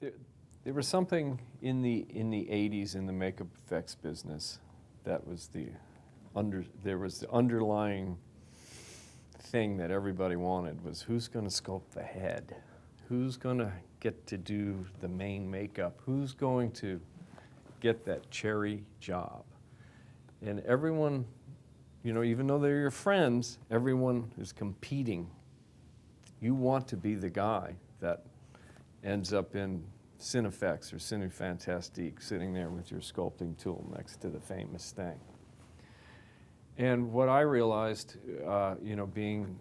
There, there was something in the 80s in the makeup effects business that was there was the underlying thing that everybody wanted was who's going to sculpt the head? Who's going to get to do the main makeup? Who's going to get that cherry job? And everyone, you know, even though they're your friends, everyone is competing. You want to be the guy that ends up in Cinefex or Cinefantastique, sitting there with your sculpting tool next to the famous thing. And what I realized, you know, being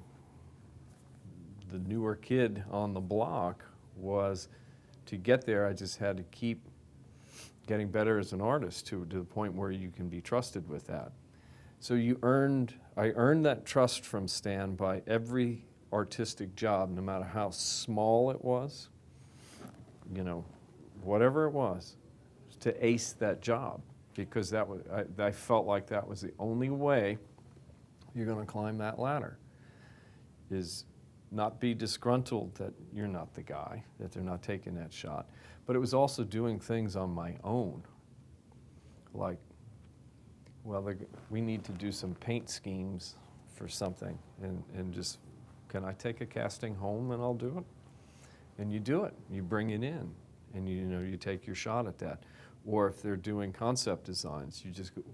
the newer kid on the block, was to get there, I just had to keep getting better as an artist to the point where you can be trusted with that. So I earned that trust from Stan by every artistic job, no matter how small it was, you know, whatever it was, to ace that job, because that was, I felt like that was the only way you're going to climb that ladder, is not be disgruntled that you're not the guy, that they're not taking that shot. But it was also doing things on my own, like, well, we need to do some paint schemes for something, and just, can I take a casting home and I'll do it? And you do it, you bring it in, and you take your shot at that. Or if they're doing concept designs,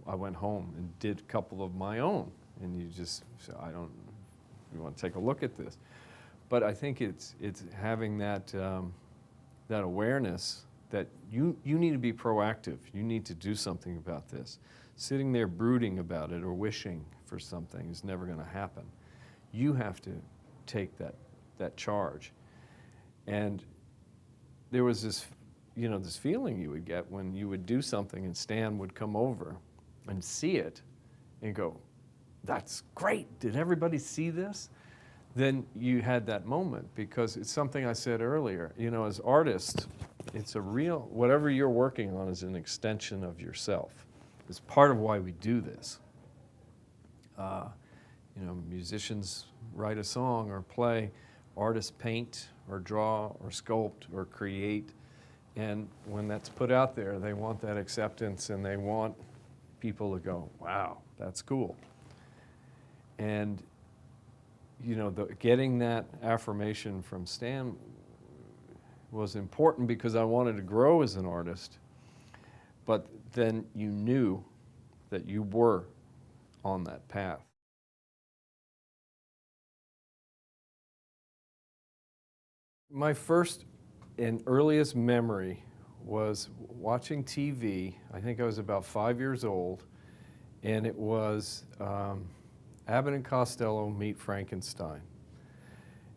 I went home and did a couple of my own, and you just say, you want to take a look at this. But I think it's having that awareness that you need to be proactive. You need to do something about this. Sitting there brooding about it or wishing for something is never going to happen. You have to take that charge. And there was this feeling you would get when you would do something and Stan would come over and see it and go, "That's great, did everybody see this?" Then you had that moment, because it's something I said earlier, you know, as artists, it's whatever you're working on is an extension of yourself. It's part of why we do this. You know, musicians write a song or play, artists paint or draw or sculpt or create, and when that's put out there, they want that acceptance and they want people to go, "Wow, that's cool." And you know, getting that affirmation from Stan was important because I wanted to grow as an artist, but then you knew that you were on that path. My first and earliest memory was watching TV. I think I was about 5 years old, and it was Abbott and Costello Meet Frankenstein,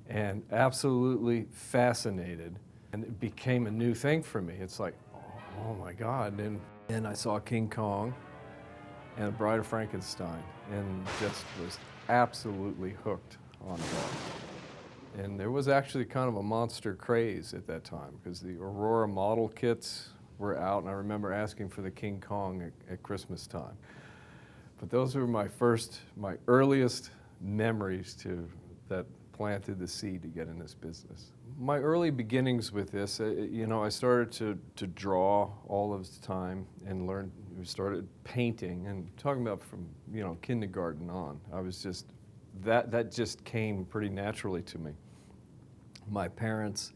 and absolutely fascinated. And it became a new thing for me. It's like, oh my God. And I saw King Kong and The Bride of Frankenstein, and just was absolutely hooked on that. And there was actually kind of a monster craze at that time, because the Aurora model kits were out, and I remember asking for the King Kong at Christmas time. But those were my earliest memories that planted the seed to get in this business. My early beginnings with this, you know, I started to draw all of the time and started painting, and talking about from, you know, kindergarten on. I was just, that just came pretty naturally to me. My parents,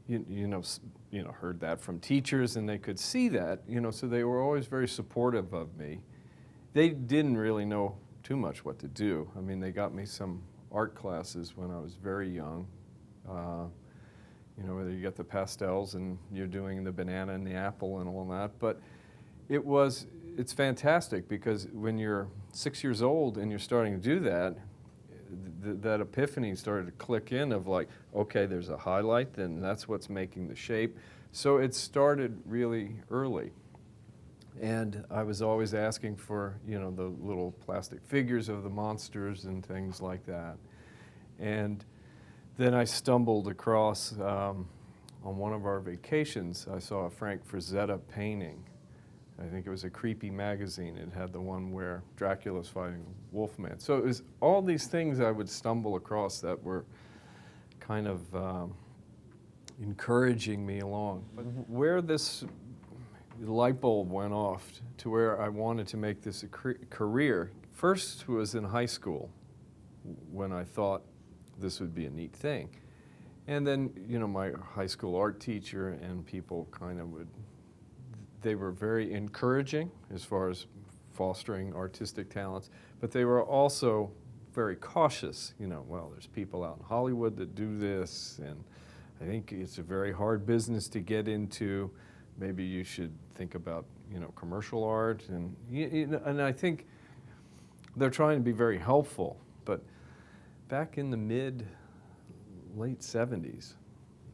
you know, heard that from teachers, and they could see that, you know, so they were always very supportive of me. They didn't really know too much what to do. I mean, they got me some art classes when I was very young. You know, whether you get the pastels and you're doing the banana and the apple and all that. But it's fantastic, because when you're 6 years old and you're starting to do that, that epiphany started to click in of like, okay, there's a highlight, then that's what's making the shape. So it started really early. And I was always asking for, you know, the little plastic figures of the monsters and things like that. And then I stumbled across, on one of our vacations, I saw a Frank Frazetta painting. I think it was a Creepy magazine. It had the one where Dracula's fighting Wolfman. So it was all these things I would stumble across that were kind of, encouraging me along. But where this light bulb went off to where I wanted to make this a career, first was in high school when I thought this would be a neat thing. And then, you know, my high school art teacher and people kind of they were very encouraging as far as fostering artistic talents, but they were also very cautious. You know, well, there's people out in Hollywood that do this, and I think it's a very hard business to get into. Maybe you should think about, you know, commercial art, and and I think they're trying to be very helpful. But back in the late 70s,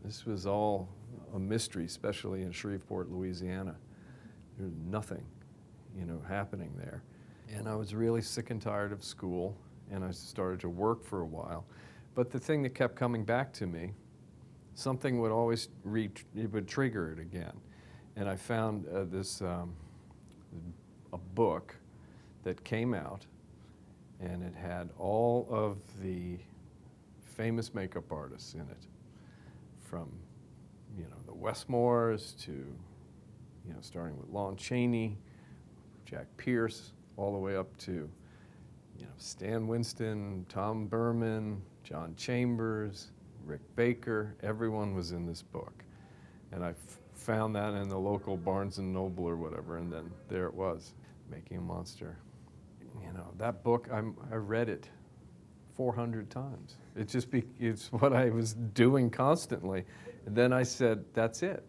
this was all a mystery, especially in Shreveport, Louisiana. There's nothing, you know, happening there. And I was really sick and tired of school, and I started to work for a while. But the thing that kept coming back to me, something would always it would trigger it again. And I found a book that came out, and it had all of the famous makeup artists in it, from, you know, the Westmores to, you know, starting with Lon Chaney, Jack Pierce, all the way up to, you know, Stan Winston, Tom Berman, John Chambers, Rick Baker. Everyone was in this book. And I found that in the local Barnes & Noble or whatever, and then there it was, Making a Monster. You know, that book, I read it 400 times. It's what I was doing constantly. And then I said, that's it.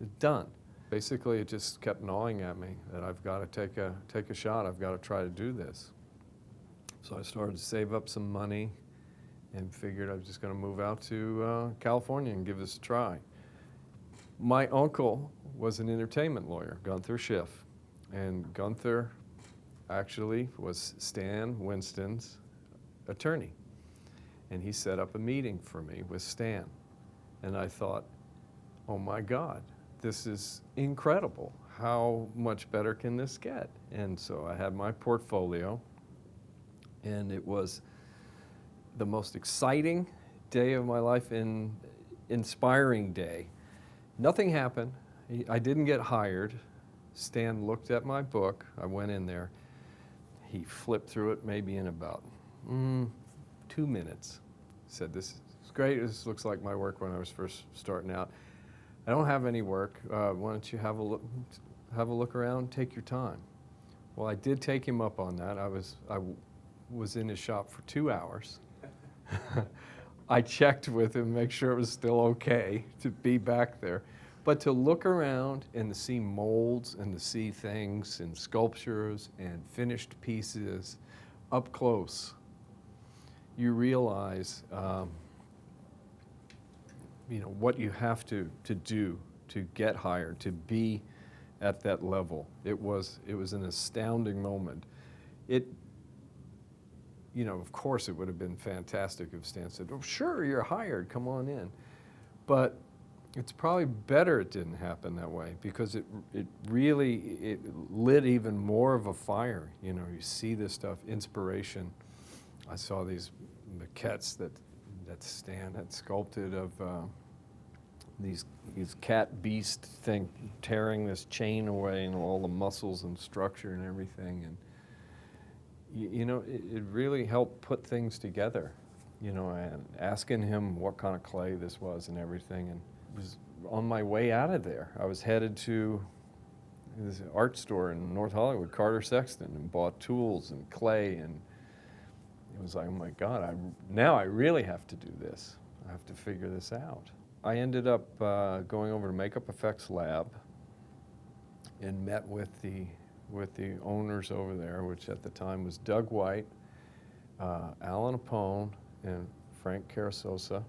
It's done. Basically, it just kept gnawing at me that I've got to take a shot. I've got to try to do this. So I started to save up some money and figured I was just going to move out to California and give this a try. My uncle was an entertainment lawyer, Gunther Schiff, and Gunther actually was Stan Winston's attorney. And he set up a meeting for me with Stan. And I thought, oh my God, this is incredible. How much better can this get? And so I had my portfolio, and it was the most exciting day of my life, and inspiring day. Nothing happened. I didn't get hired. Stan looked at my book. I went in there. He flipped through it maybe in about 2 minutes. Said, this is great. This looks like my work when I was first starting out. I don't have any work. Why don't you have a look around, take your time. Well, I did take him up on that. I was in his shop for 2 hours. I checked with him, make sure it was still okay to be back there. But to look around and to see molds and to see things and sculptures and finished pieces up close, you realize you know, what you have to do to get hired, to be at that level. It was an astounding moment. You know, of course, it would have been fantastic if Stan said, oh, sure, you're hired, come on in. But it's probably better it didn't happen that way, because it really lit even more of a fire. You know, you see this stuff, inspiration. I saw these maquettes that Stan had sculpted of these cat beast thing tearing this chain away, and all the muscles and structure and everything. And you know, it really helped put things together, you know, and asking him what kind of clay this was and everything. And it was on my way out of there. I was headed to this art store in North Hollywood, Carter Sexton, and bought tools and clay. And it was like, oh my God, now I really have to do this. I have to figure this out. I ended up going over to Makeup Effects Lab and met with the owners over there, which at the time was Doug White, Alan Apone, and Frank Carasosa.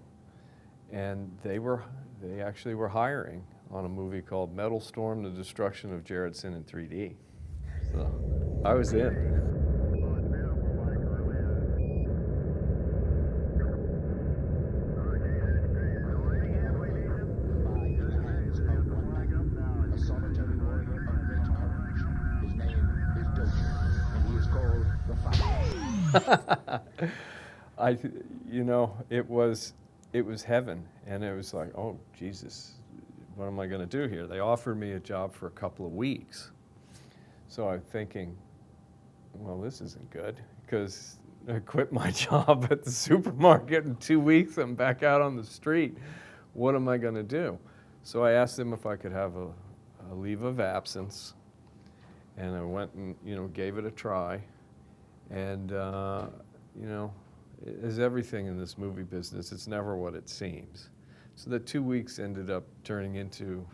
And they actually were hiring on a movie called Metal Storm: The Destruction of Jaredson in 3D. So I was in. You know, it was it was heaven. And it was like, oh, Jesus, what am I going to do here? They offered me a job for a couple of weeks. So I'm thinking, well, this isn't good, because I quit my job at the supermarket in 2 weeks. I'm back out on the street. What am I going to do? So I asked them if I could have a leave of absence, and I went and, gave it a try. And, as everything in this movie business, it's never what it seems. So the 2 weeks ended up turning into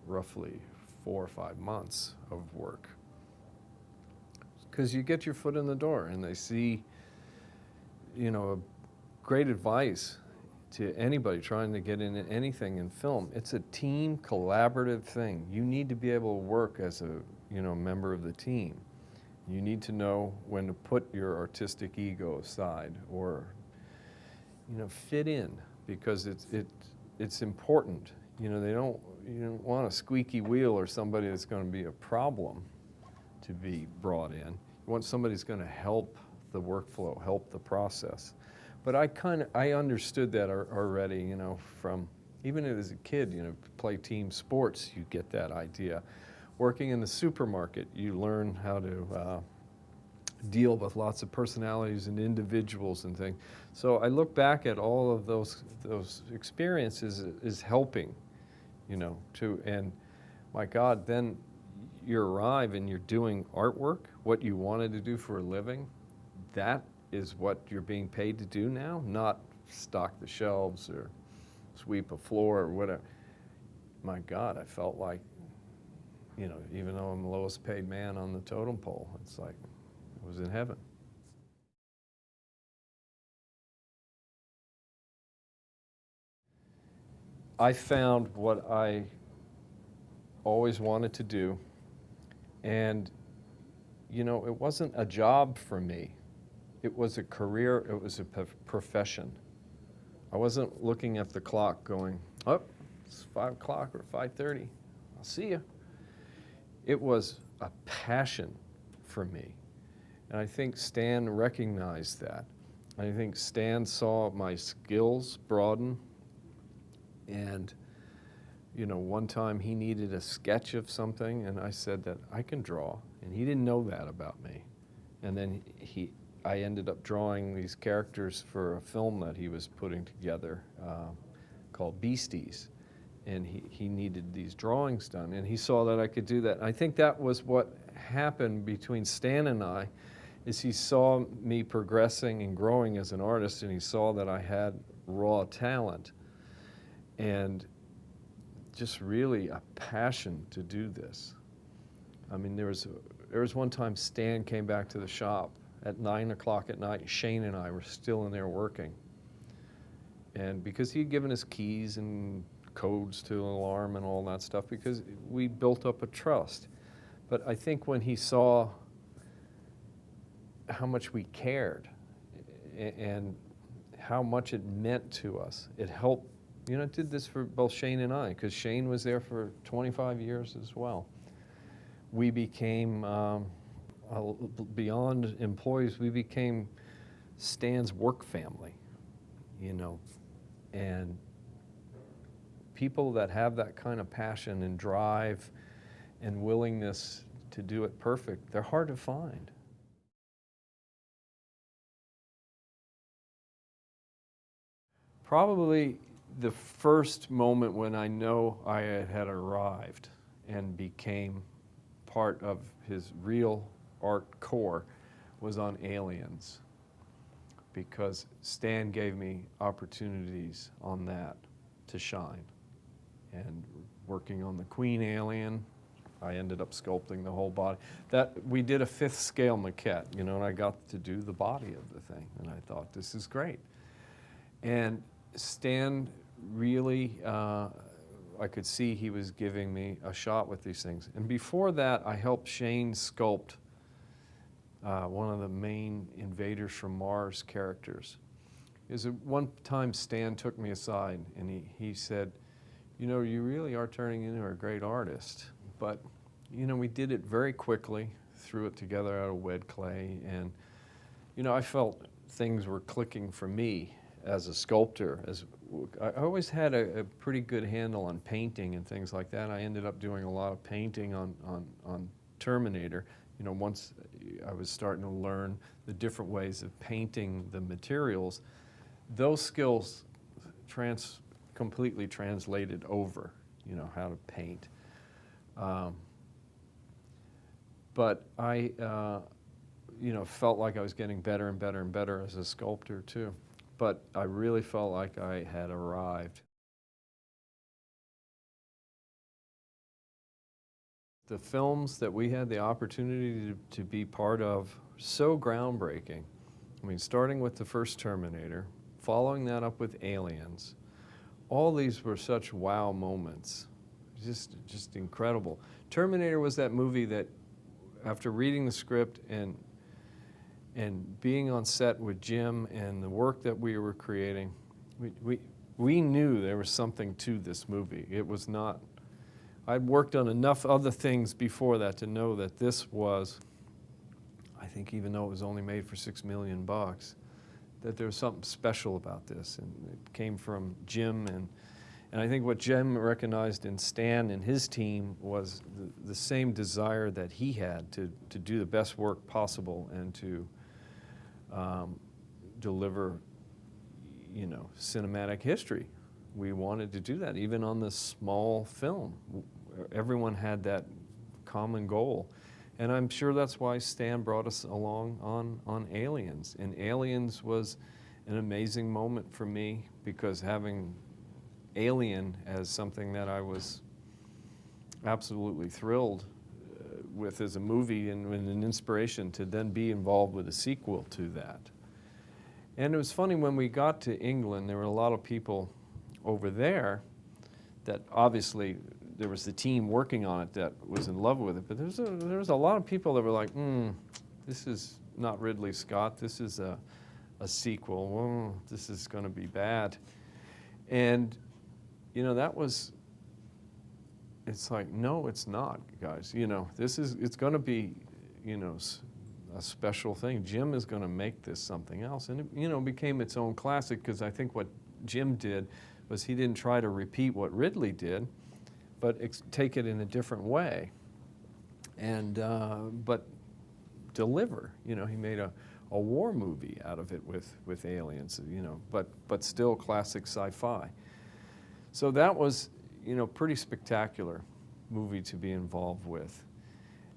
roughly 4 or 5 months of work. Because you get your foot in the door and they see, great advice to anybody trying to get into anything in film. It's a team, collaborative thing. You need to be able to work as a, member of the team. You need to know when to put your artistic ego aside, or, fit in, because it's important. You don't want a squeaky wheel or somebody that's going to be a problem to be brought in. You want somebody who's going to help the workflow, help the process. But I understood that already, from even as a kid, play team sports, you get that idea. Working in the supermarket, you learn how to deal with lots of personalities and individuals and things. So I look back at all of those experiences as helping, and my God, then you arrive and you're doing artwork, what you wanted to do for a living. That is what you're being paid to do now, not stock the shelves or sweep a floor or whatever. My God, I felt like, even though I'm the lowest paid man on the totem pole, it's like I was in heaven. I found what I always wanted to do, and it wasn't a job for me. It was a career, it was a profession. I wasn't looking at the clock going, oh, it's 5 o'clock or 5:30, I'll see you. It was a passion for me. And I think Stan recognized that. I think Stan saw my skills broaden, and one time he needed a sketch of something, and I said that I can draw, and he didn't know that about me. And then I ended up drawing these characters for a film that he was putting together called Beasties, and he needed these drawings done, and he saw that I could do that. And I think that was what happened between Stan and I, is he saw me progressing and growing as an artist, and he saw that I had raw talent and just really a passion to do this. I mean, there was one time Stan came back to the shop at 9 o'clock at night. Shane and I were still in there working. And because he had given us keys and codes to an alarm and all that stuff, because we built up a trust. But I think when he saw how much we cared and how much it meant to us, it helped. It did this for both Shane and I, because Shane was there for 25 years as well. We became, beyond employees, we became Stan's work family, and people that have that kind of passion and drive and willingness to do it perfect, they're hard to find. Probably the first moment when I know I had arrived and became part of his real art core was on Aliens, because Stan gave me opportunities on that to shine. And working on the Queen alien, I ended up sculpting the whole body. We did a 5th scale maquette, and I got to do the body of the thing, and I thought, this is great. And Stan really, I could see he was giving me a shot with these things. And before that, I helped Shane sculpt one of the main Invaders from Mars characters. Is one time Stan took me aside and he said, you really are turning into a great artist. But, we did it very quickly, threw it together out of wet clay, and, I felt things were clicking for me as a sculptor. I always had a pretty good handle on painting and things like that. I ended up doing a lot of painting on Terminator. You know, once I was starting to learn the different ways of painting the materials, those skills completely translated over, you know, how to paint. But I, you know, felt like I was getting better and better and better as a sculptor too. But I really felt like I had arrived. The films that we had the opportunity to be part of, so groundbreaking. I mean, starting with the first Terminator, following that up with Aliens, all these were such wow moments, just incredible. Terminator was that movie that, after reading the script and being on set with Jim and the work that we were creating, we knew there was something to this movie. It was not, I'd worked on enough other things before that to know that this was, I think even though it was only made for $6 million, that there was something special about this. And it came from Jim, and I think what Jim recognized in Stan and his team was the same desire that he had to do the best work possible and to deliver, you know, cinematic history. We wanted to do that, even on this small film. Everyone had that common goal. And I'm sure that's why Stan brought us along on Aliens. And Aliens was an amazing moment for me, because having Alien as something that I was absolutely thrilled with as a movie and an inspiration to then be involved with a sequel to that. And it was funny, when we got to England, there were a lot of people over there that obviously there was the team working on it that was in love with it, but there was a lot of people that were like, this is not Ridley Scott, this is a sequel, this is going to be bad. And you know, that was, it's like, no, it's not, guys. You know, it's going to be, you know, a special thing. Jim is going to make this something else. And it, you know, became its own classic, because I think what Jim did was he didn't try to repeat what Ridley did, but take it in a different way, and but deliver. You know, he made a war movie out of it with aliens. You know, but still classic sci-fi. So that was, you know, pretty spectacular movie to be involved with.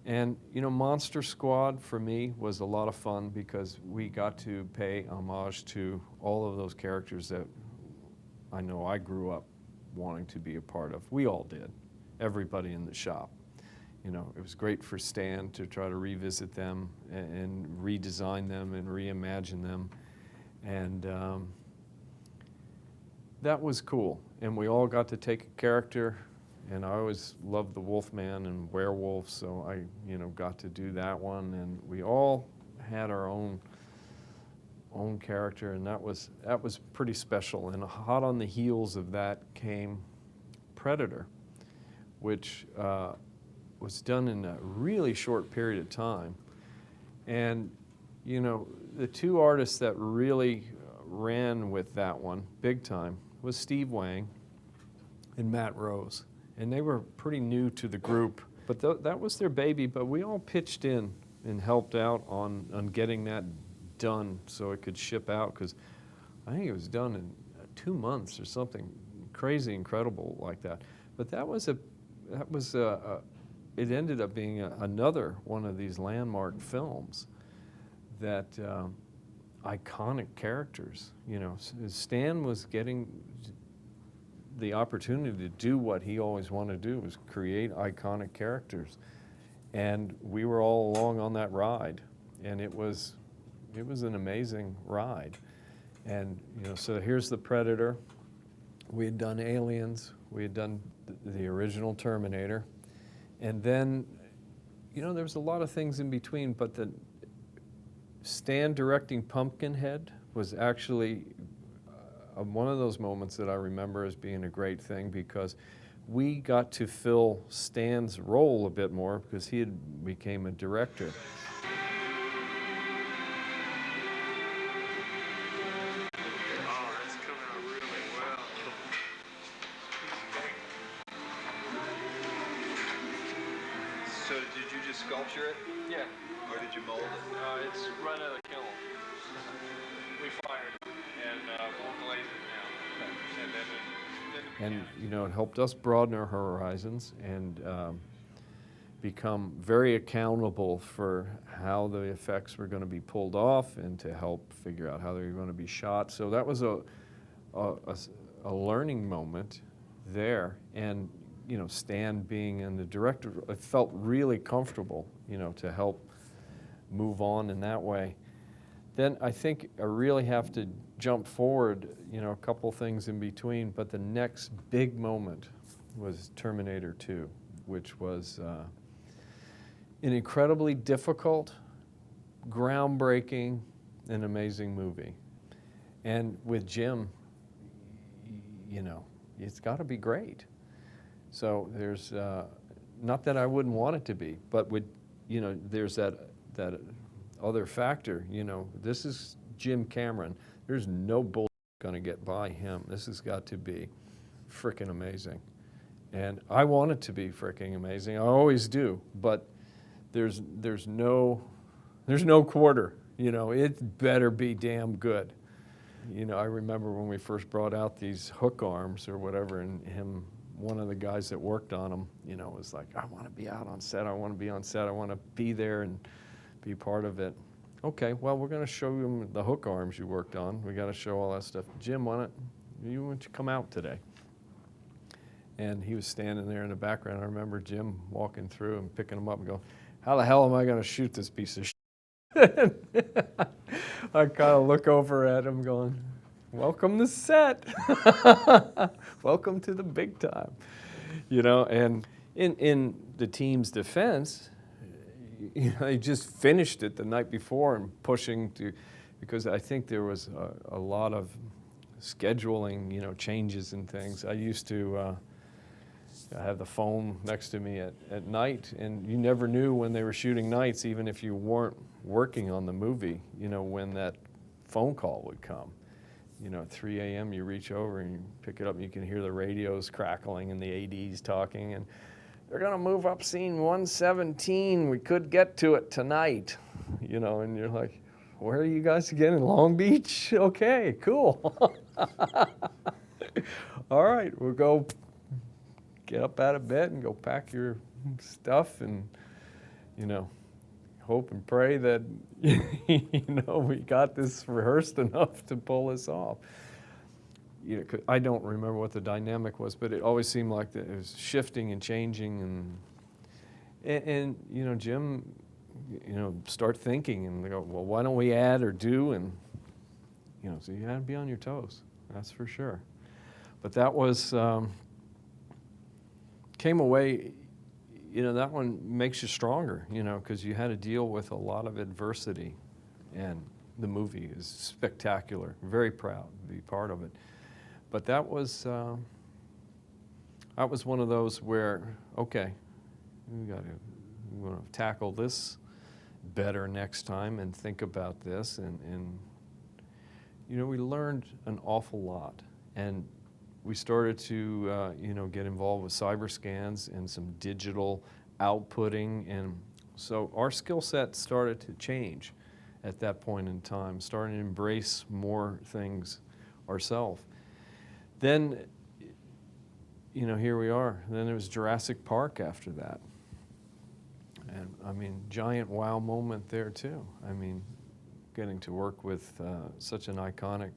And you know, Monster Squad for me was a lot of fun, because we got to pay homage to all of those characters that I know I grew up wanting to be a part of. We all did, everybody in the shop. You know, it was great for Stan to try to revisit them and redesign them and reimagine them. And that was cool. And we all got to take a character, and I always loved the Wolfman and werewolf, so I, you know, got to do that one. And we all had our own character, and that was pretty special. And hot on the heels of that came Predator, which was done in a really short period of time. And you know, the two artists that really ran with that one big time was Steve Wang and Matt Rose. And they were pretty new to the group, but that was their baby. But we all pitched in and helped out on getting that done so it could ship out, because I think it was done in 2 months or something crazy incredible like that. But it ended up being another one of these landmark films that iconic characters. You know, Stan was getting the opportunity to do what he always wanted to do, was create iconic characters. And we were all along on that ride, and it was an amazing ride. And you know, so here's the Predator. We had done Aliens, we had done the original Terminator, and then, you know, there was a lot of things in between, but the Stan directing Pumpkinhead was actually one of those moments that I remember as being a great thing, because we got to fill Stan's role a bit more, because he had became a director. sculpture it? Yeah. Or did you mold it? It's run out of the kiln. We fired it, and we'll glaze it now. And then And, you know, it helped us broaden our horizons and become very accountable for how the effects were going to be pulled off and to help figure out how they were going to be shot. So that was a learning moment there. And, you know, Stan being in the director, I felt really comfortable, you know, to help move on in that way. Then I think I really have to jump forward, you know, a couple things in between, but the next big moment was Terminator II, which was an incredibly difficult, groundbreaking, and amazing movie. And with Jim, you know, it's got to be great. So there's, not that I wouldn't want it to be, but with, you know, there's that other factor, you know, this is Jim Cameron. There's no bull going to get by him. This has got to be frickin' amazing. And I want it to be frickin' amazing. I always do, but there's no quarter, you know, it better be damn good. You know, I remember when we first brought out these hook arms or whatever, and one of the guys that worked on them, you know, was like, I want to be out on set, I want to be on set, I want to be there and be part of it. Okay, well, we're going to show you the hook arms you worked on. We got to show all that stuff. Jim, why don't you come out today? And he was standing there in the background. I remember Jim walking through and picking him up and going, how the hell am I going to shoot this piece of shit? I kind of look over at him going, welcome to set. Welcome to the big time. You know, and in the team's defense, you know, they just finished it the night before and pushing to, because I think there was a lot of scheduling, you know, changes and things. I used to have the phone next to me at night, and you never knew when they were shooting nights, even if you weren't working on the movie, you know, when that phone call would come. You know, at 3 a.m. you reach over and you pick it up and you can hear the radios crackling and the ADs talking, and they're going to move up scene 117. We could get to it tonight, you know, and you're like, where are you guys again? In Long Beach? Okay, cool. All right, we'll go get up out of bed and go pack your stuff and, you know, hope and pray that, you know, we got this rehearsed enough to pull this off. You know, I don't remember what the dynamic was, but it always seemed like it was shifting and changing, and you know, Jim, you know, start thinking and they go, well, why don't we add or do, and you know, so you had to be on your toes, that's for sure. But that was came away, you know, that one makes you stronger, you know, because you had to deal with a lot of adversity, and the movie is spectacular. Very proud to be part of it. But that was one of those where, okay, we want to tackle this better next time and think about this, and you know, we learned an awful lot, and we started to you know, get involved with cyber scans and some digital outputting, and so our skill set started to change at that point in time, starting to embrace more things ourselves. Then, you know, here we are. Then there was Jurassic Park after that. And I mean, giant wow moment there too. I mean, getting to work with such an iconic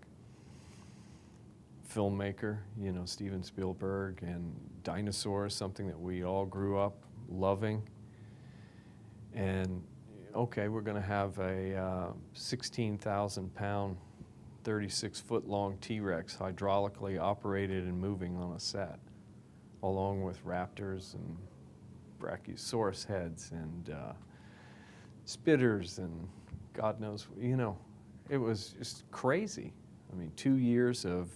filmmaker, you know, Steven Spielberg, and dinosaurs, something that we all grew up loving. And okay, we're going to have a 16,000-pound, 36-foot-long T-Rex hydraulically operated and moving on a set, along with raptors and brachiosaurus heads and spitters and God knows, you know, it was just crazy. I mean, 2 years of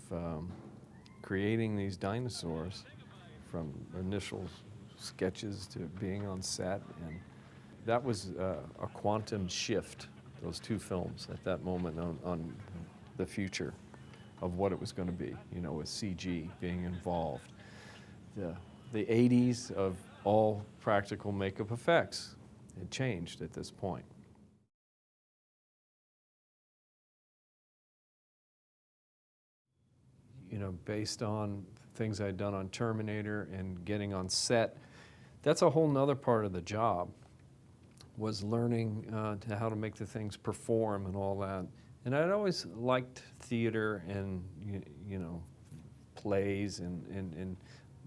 creating these dinosaurs, from initial sketches to being on set, and that was a quantum shift, those two films at that moment on the future of what it was going to be, you know, with CG being involved. The 80s of all practical makeup effects, had changed at this point. You know, based on things I'd done on Terminator and getting on set, that's a whole nother part of the job, was learning how to make the things perform and all that. And I'd always liked theater and, you know, plays and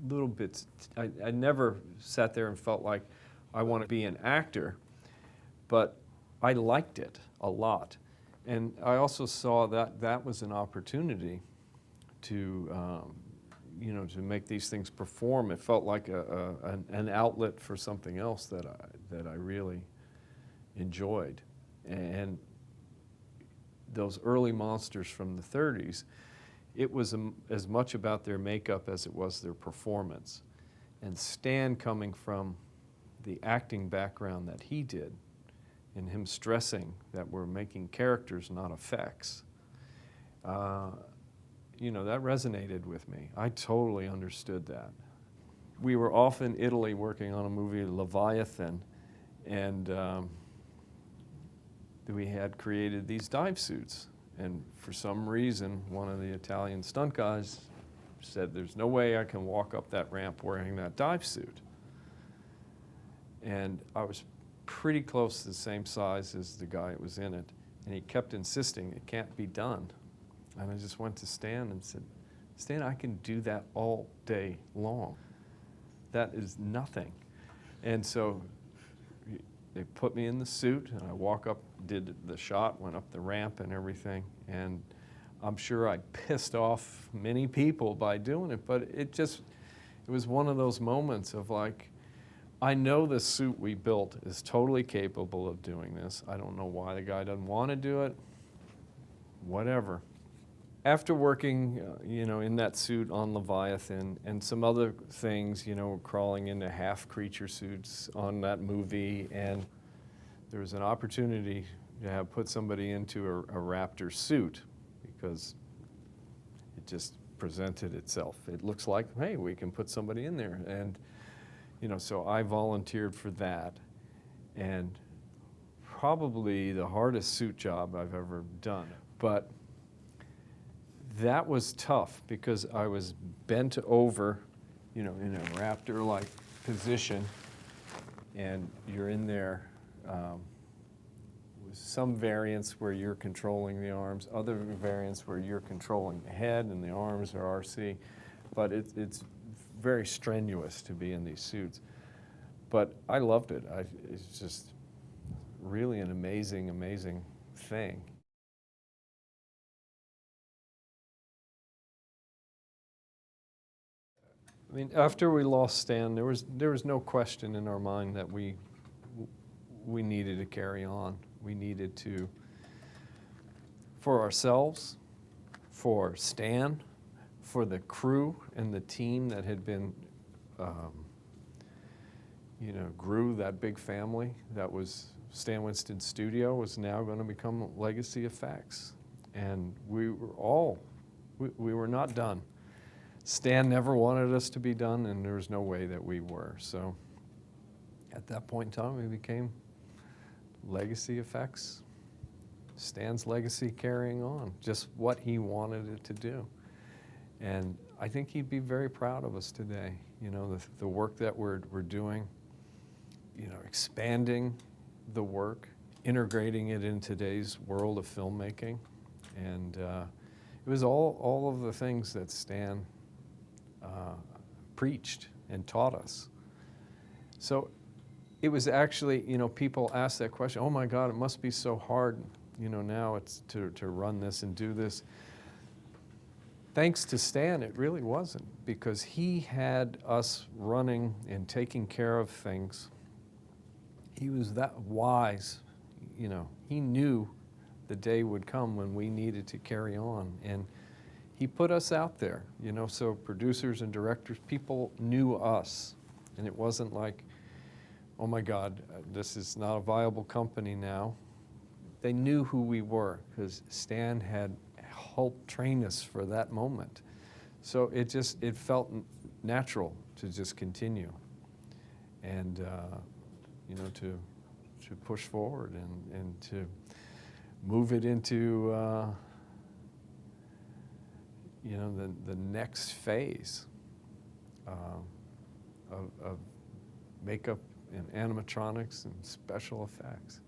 little bits. I never sat there and felt like I want to be an actor, but I liked it a lot. And I also saw that that was an opportunity to, you know, to make these things perform. It felt like an outlet for something else that I really enjoyed. And those early monsters from the 30s, it was as much about their makeup as it was their performance. And Stan, coming from the acting background that he did, and him stressing that we're making characters, not effects, you know, that resonated with me. I totally understood that. We were off in Italy working on a movie, Leviathan, and we had created these dive suits. And for some reason, one of the Italian stunt guys said, "There's no way I can walk up that ramp wearing that dive suit." And I was pretty close to the same size as the guy that was in it. And he kept insisting it can't be done. And I just went to Stan and said, "Stan, I can do that all day long. That is nothing." And so they put me in the suit, and I walk up, did the shot, went up the ramp and everything. And I'm sure I pissed off many people by doing it, but it was one of those moments of like, I know the suit we built is totally capable of doing this. I don't know why the guy doesn't want to do it. Whatever. After working, you know, in that suit on Leviathan and some other things, you know, crawling into half-creature suits on that movie, and there was an opportunity to put somebody into a raptor suit because it just presented itself. It looks like, hey, we can put somebody in there. And, you know, so I volunteered for that. And probably the hardest suit job I've ever done. But that was tough because I was bent over, you know, in a raptor-like position, and you're in there with some variants where you're controlling the arms, other variants where you're controlling the head and the arms are RC, but it's very strenuous to be in these suits. But I loved it. It's just really an amazing, amazing thing. I mean, after we lost Stan, there was no question in our mind that we needed to carry on. We needed to, for ourselves, for Stan, for the crew and the team that had been, you know, grew that big family that was Stan Winston Studio, was now going to become Legacy Effects. And we were not done. Stan never wanted us to be done, and there was no way that we were. So at that point in time, we became Legacy Effects. Stan's legacy carrying on, just what he wanted it to do. And I think he'd be very proud of us today. You know, the work that we're doing, you know, expanding the work, integrating it in today's world of filmmaking. And it was all of the things that Stan preached and taught us. So it was actually, you know, people ask that question, oh my God, it must be so hard, you know, now it's to run this and do this. Thanks to Stan, it really wasn't, because he had us running and taking care of things. He was that wise, you know, he knew the day would come when we needed to carry on. And he put us out there, you know, so producers and directors, people knew us. And it wasn't like, oh my God, this is not a viable company now. They knew who we were because Stan had helped train us for that moment. So it felt natural to just continue and, you know, to push forward and to move it into you know, the next phase of makeup and animatronics and special effects.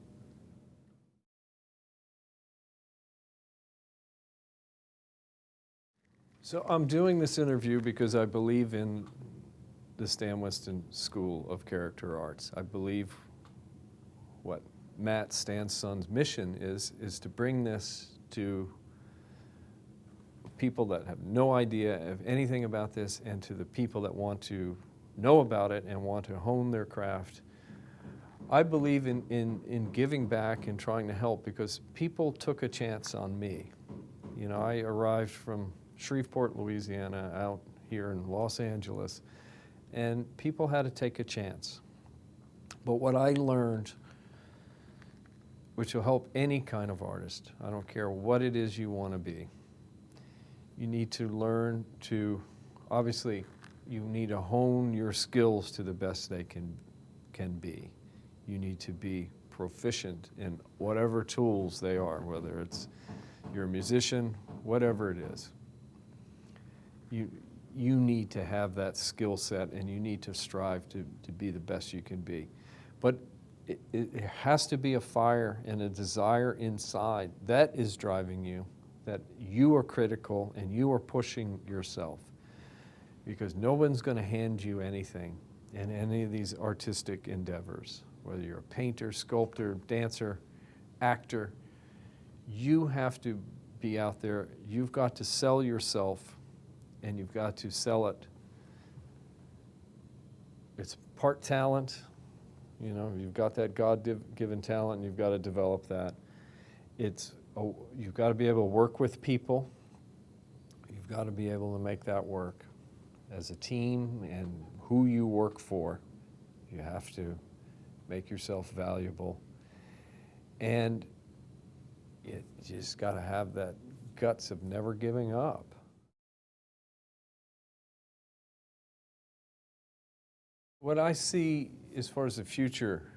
So I'm doing this interview because I believe in the Stan Winston School of Character Arts. I believe what Matt, Stan's son's mission is to bring this to people that have no idea of anything about this, and to the people that want to know about it and want to hone their craft. I believe in giving back and trying to help, because people took a chance on me. You know, I arrived from Shreveport, Louisiana, out here in Los Angeles, and people had to take a chance. But what I learned, which will help any kind of artist, I don't care what it is you want to be, you need to learn to, obviously, you need to hone your skills to the best they can be. You need to be proficient in whatever tools they are, whether it's you're a musician, whatever it is. You need to have that skill set, and you need to strive to be the best you can be. But it has to be a fire and a desire inside that is driving you, that you are critical and you are pushing yourself, because no one's going to hand you anything in any of these artistic endeavors, whether you're a painter, sculptor, dancer, actor. You have to be out there. You've got to sell yourself, and you've got to sell it. It's part talent. You know, you've got that God-given talent, and you've got to develop that. You've got to be able to work with people. You've got to be able to make that work as a team, and who you work for. You have to make yourself valuable. And you just got to have that guts of never giving up. What I see as far as the future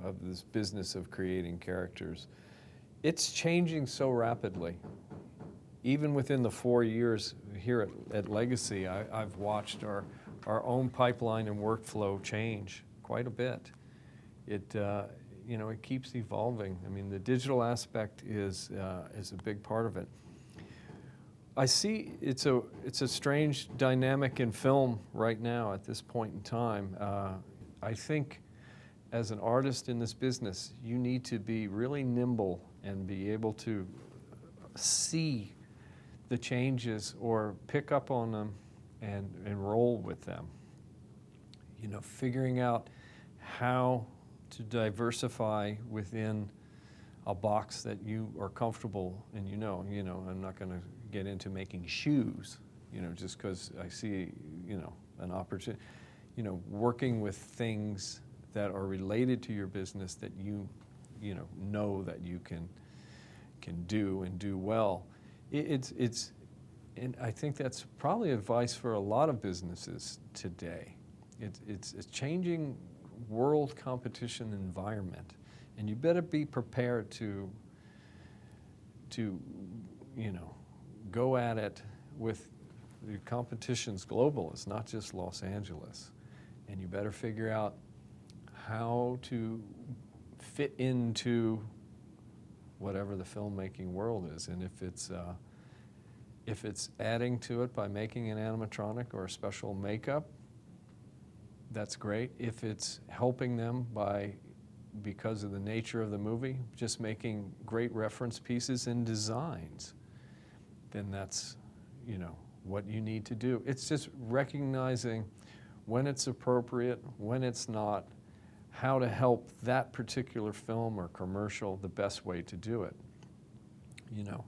of this business of creating characters, it's changing so rapidly. Even within the 4 years here at Legacy, I've watched our own pipeline and workflow change quite a bit. It keeps evolving. I mean, the digital aspect is a big part of it. I see it's a strange dynamic in film right now at this point in time. I think as an artist in this business, you need to be really nimble and be able to see the changes or pick up on them and roll with them. You know, figuring out how to diversify within a box that you are comfortable and you know, I'm not going to get into making shoes, just because I see, an opportunity, working with things that are related to your business that you know that you can do and do well. And I think that's probably advice for a lot of businesses today. It's a changing world competition environment, and you better be prepared to go at it with the competition's global. It's not just Los Angeles, and you better figure out how to fit into whatever the filmmaking world is. And if it's adding to it by making an animatronic or a special makeup, that's great. If it's helping them because of the nature of the movie, just making great reference pieces and designs, then that's, what you need to do. It's just recognizing when it's appropriate, when it's not, how to help that particular film or commercial the best way to do it.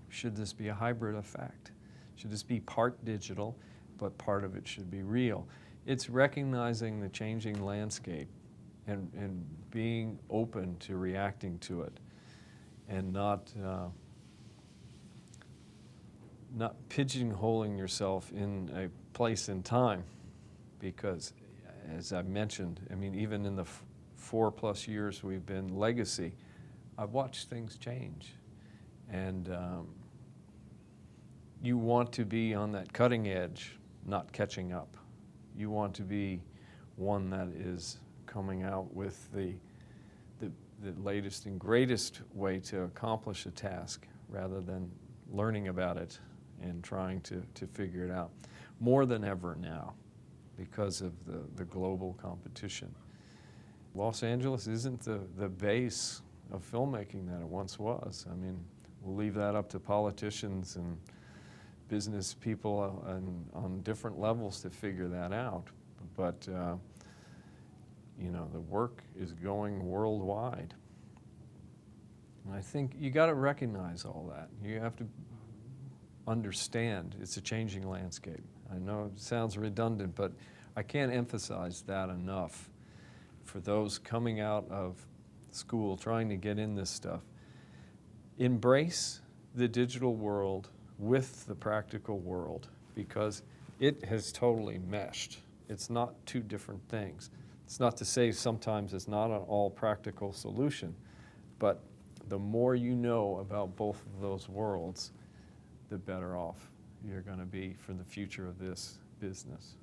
Should this be a hybrid effect? Should this be part digital, but part of it should be real? It's recognizing the changing landscape and being open to reacting to it, and not pigeonholing yourself in a place in time, because, as I mentioned, I mean, even in the 4+ years we've been legacy, I've watched things change. And you want to be on that cutting edge, not catching up. You want to be one that is coming out with the latest and greatest way to accomplish a task rather than learning about it and trying to figure it out. More than ever now because of the global competition. Los Angeles isn't the base of filmmaking that it once was. I mean, we'll leave that up to politicians and business people on different levels to figure that out. But you know, the work is going worldwide. And I think you got to recognize all that. You have to understand it's a changing landscape. I know it sounds redundant, but I can't emphasize that enough for those coming out of school trying to get in this stuff. Embrace the digital world with the practical world because it has totally meshed. It's not two different things. It's not to say sometimes it's not an all practical solution, but the more you know about both of those worlds, the better off you're going to be for the future of this business.